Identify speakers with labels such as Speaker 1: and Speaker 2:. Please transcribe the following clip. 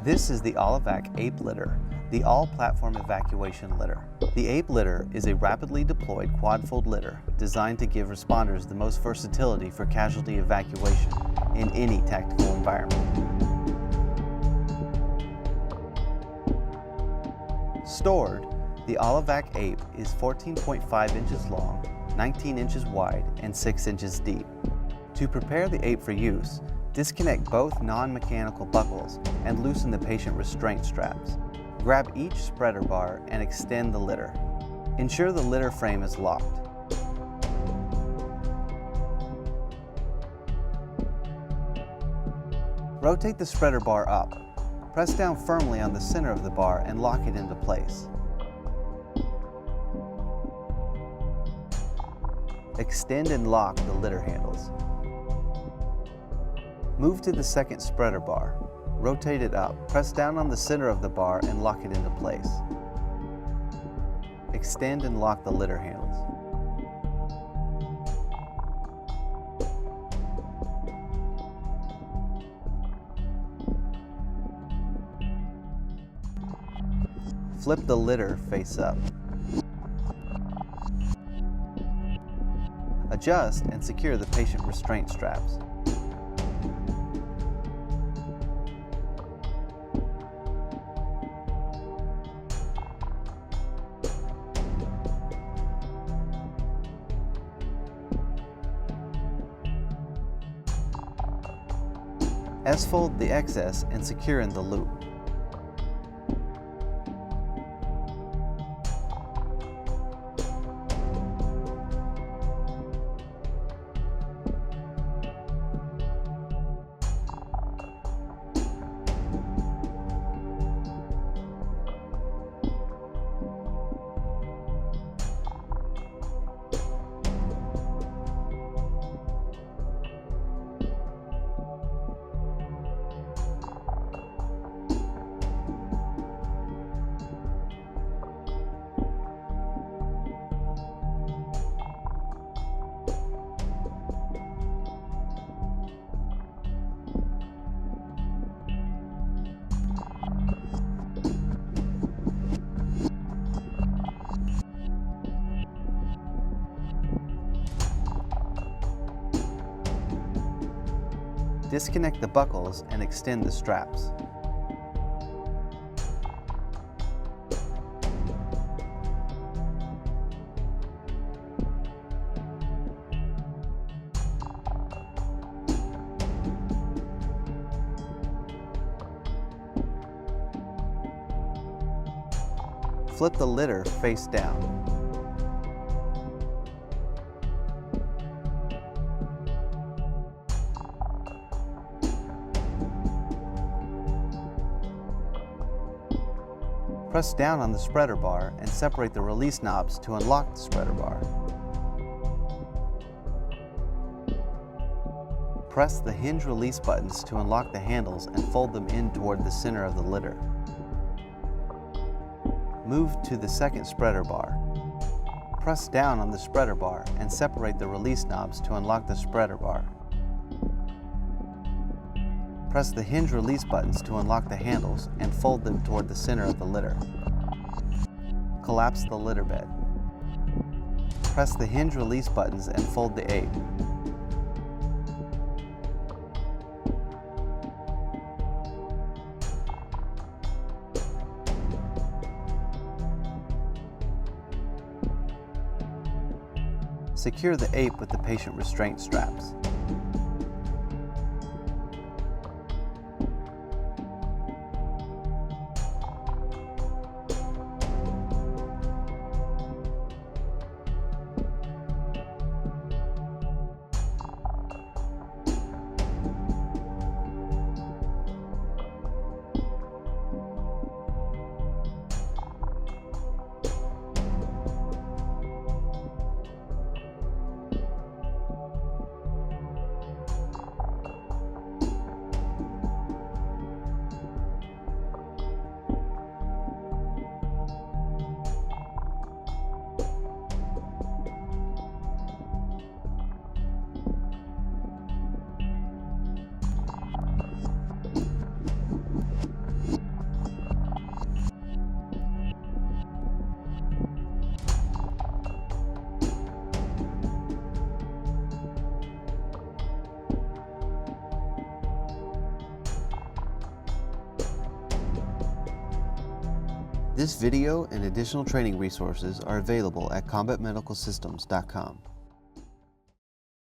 Speaker 1: This is the AllEvac APE litter, the all-platform evacuation litter. The APE litter is a rapidly deployed quad-fold litter designed to give responders the most versatility for casualty evacuation in any tactical environment. Stored, the AllEvac APE is 14.5 inches long, 19 inches wide, and 6 inches deep. To prepare the APE for use, disconnect both non-mechanical buckles and loosen the patient restraint straps. Grab each spreader bar and extend the litter. Ensure the litter frame is locked. Rotate the spreader bar up. Press down firmly on the center of the bar and lock it into place. Extend and lock the litter handles. Move to the second spreader bar. Rotate it up. Press down on the center of the bar and lock it into place. Extend and lock the litter handles. Flip the litter face up. Adjust and secure the patient restraint straps. S-fold the excess and secure in the loop. Disconnect the buckles and extend the straps. Flip the litter face down. Press down on the spreader bar and separate the release knobs to unlock the spreader bar. Press the hinge release buttons to unlock the handles and fold them in toward the center of the litter. Move to the second spreader bar. Press down on the spreader bar and separate the release knobs to unlock the spreader bar. Press the hinge release buttons to unlock the handles and fold them toward the center of the litter. Collapse the litter bed. Press the hinge release buttons and fold the APE. Secure the APE with the patient restraint straps. This video and additional training resources are available at combatmedicalsystems.com.